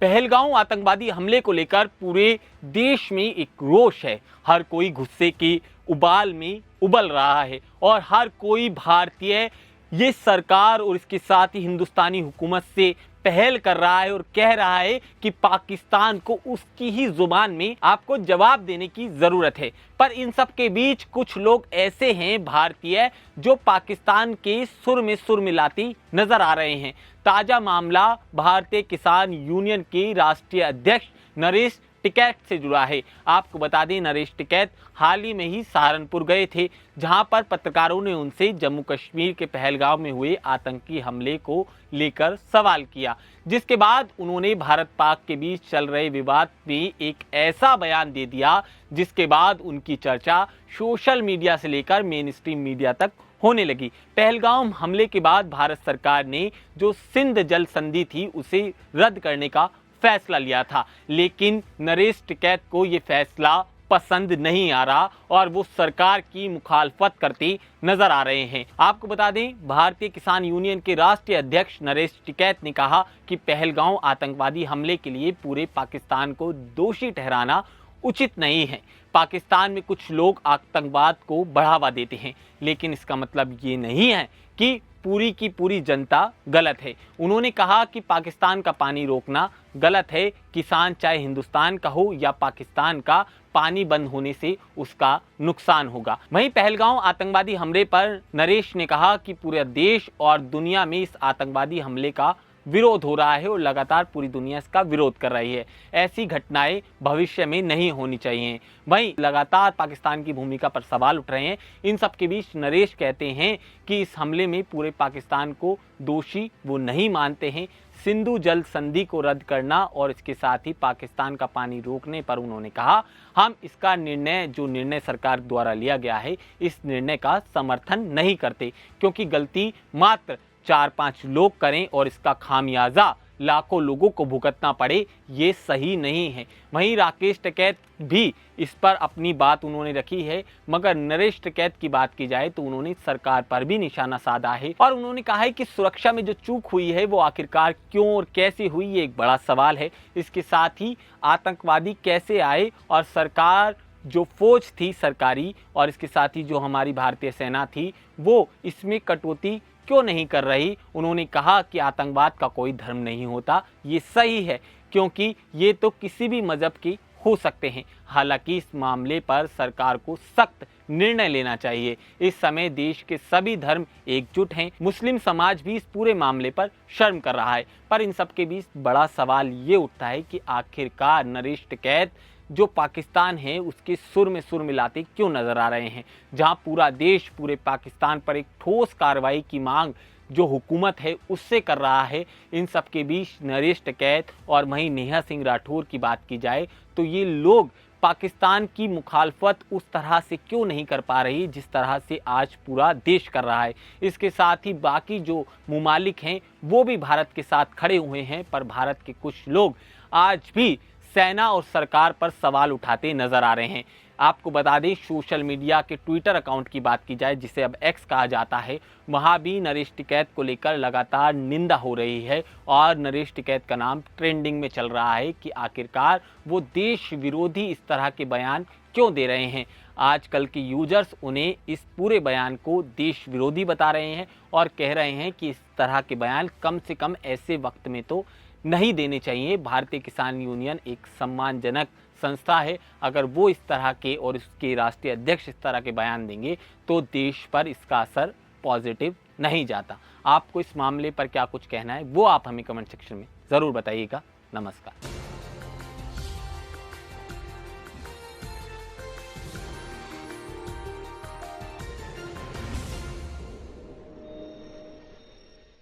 पहलगांव आतंकवादी हमले को लेकर पूरे देश में एक रोष है। हर कोई गुस्से की उबाल में उबल रहा है और हर कोई भारतीय ये सरकार और इसके साथ ही हिंदुस्तानी हुकूमत से पहल कर रहा है और कह रहा है कि पाकिस्तान को उसकी ही जुबान में आपको जवाब देने की जरूरत है। पर इन सब के बीच कुछ लोग ऐसे हैं भारतीय जो पाकिस्तान के सुर में सुर मिलाती नजर आ रहे हैं। ताजा मामला भारतीय किसान यूनियन के राष्ट्रीय अध्यक्ष नरेश टिकैत से जुड़ा है। आपको बता दें, नरेश टिकैत हाल ही में ही सहारनपुर गए थे, जहां पर पत्रकारों ने उनसे जम्मू कश्मीर के पहलगांव में हुए आतंकी हमले को लेकर सवाल किया, जिसके बाद उन्होंने भारत पाक के बीच चल रहे विवाद में एक ऐसा बयान दे दिया जिसके बाद उनकी चर्चा सोशल मीडिया से लेकर मेन स्ट्रीम मीडिया तक होने लगी। पहलगांव हमले के बाद भारत सरकार ने जो सिंध जल संधि थी उसे रद्द करने का फैसला लिया था, लेकिन नरेश टिकैत को ये फैसला पसंद नहीं आ रहा और वो सरकार की मुखालफत करते नजर आ रहे हैं। आपको बता दें, भारतीय किसान यूनियन के राष्ट्रीय अध्यक्ष नरेश टिकैत ने कहा कि पहलगांव आतंकवादी हमले के लिए पूरे पाकिस्तान को दोषी ठहराना उचित नहीं है। पाकिस्तान में कुछ लोग आतंकवाद को बढ़ावा देते हैं, लेकिन इसका मतलब ये नहीं है कि पूरी की पूरी जनता गलत है। उन्होंने कहा कि पाकिस्तान का पानी रोकना गलत है। किसान चाहे हिंदुस्तान का हो या पाकिस्तान का, पानी बंद होने से उसका नुकसान होगा। वहीं पहलगांव आतंकवादी हमले पर नरेश ने कहा कि पूरे देश और दुनिया में इस आतंकवादी हमले का विरोध हो रहा है और लगातार पूरी दुनिया इसका विरोध कर रही है। ऐसी घटनाएं भविष्य में नहीं होनी चाहिए। वहीं लगातार पाकिस्तान की भूमिका पर सवाल उठ रहे हैं। इन सब के बीच नरेश कहते हैं कि इस हमले में पूरे पाकिस्तान को दोषी वो नहीं मानते हैं। सिंधु जल संधि को रद्द करना और इसके साथ ही पाकिस्तान का पानी रोकने पर उन्होंने कहा, हम इसका निर्णय जो निर्णय सरकार द्वारा लिया गया है इस निर्णय का समर्थन नहीं करते, क्योंकि गलती मात्र 4-5 लोग करें और इसका खामियाजा लाखों लोगों को भुगतना पड़े, ये सही नहीं है। वहीं राकेश टिकैत भी इस पर अपनी बात उन्होंने रखी है, मगर नरेश टिकैत की बात की जाए तो उन्होंने सरकार पर भी निशाना साधा है और उन्होंने कहा है कि सुरक्षा में जो चूक हुई है वो आखिरकार क्यों और कैसे हुई, ये एक बड़ा सवाल है। इसके साथ ही आतंकवादी कैसे आए और सरकार जो फौज थी सरकारी और इसके साथ ही जो हमारी भारतीय सेना थी वो इसमें कटौती क्यों नहीं कर रही। उन्होंने कहा कि आतंकवाद का कोई धर्म नहीं होता, ये सही है, क्योंकि ये तो किसी भी मजहब के हो सकते हैं। हालांकि इस मामले पर सरकार को सख्त निर्णय लेना चाहिए। इस समय देश के सभी धर्म एकजुट हैं। मुस्लिम समाज भी इस पूरे मामले पर शर्म कर रहा है। पर इन सब के बीच बड़ा सवाल ये उठता है कि आखिरकार नरेश टिकैत जो पाकिस्तान है उसके सुर में सुर मिलाते क्यों नजर आ रहे हैं, जहां पूरा देश पूरे पाकिस्तान पर एक ठोस कार्रवाई की मांग जो हुकूमत है उससे कर रहा है। इन सब के बीच नरेश टिकैत और वहीं नेहा सिंह राठौर की बात की जाए तो ये लोग पाकिस्तान की मुखालफत उस तरह से क्यों नहीं कर पा रही जिस तरह से आज पूरा देश कर रहा है। इसके साथ ही बाकी जो मुमालिक हैं वो भी भारत के साथ खड़े हुए हैं, पर भारत के कुछ लोग आज भी सेना और सरकार पर सवाल उठाते नजर आ रहे हैं। आपको बता दें, सोशल मीडिया के ट्विटर अकाउंट की बात की जाए जिसे अब एक्स कहा जाता है, वहां भी नरेश टिकैत को लेकर लगातार निंदा हो रही है और नरेश टिकैत का नाम ट्रेंडिंग में चल रहा है कि आखिरकार वो देश विरोधी इस तरह के बयान क्यों दे रहे हैं। आजकल के यूजर्स उन्हें इस पूरे बयान को देश विरोधी बता रहे हैं और कह रहे हैं कि इस तरह के बयान कम से कम ऐसे वक्त में तो नहीं देने चाहिए। भारतीय किसान यूनियन एक सम्मानजनक संस्था है, अगर वो इस तरह के और इसके राष्ट्रीय अध्यक्ष इस तरह के बयान देंगे तो देश पर इसका असर पॉजिटिव नहीं जाता। आपको इस मामले पर क्या कुछ कहना है वो आप हमें कमेंट सेक्शन में ज़रूर बताइएगा। नमस्कार।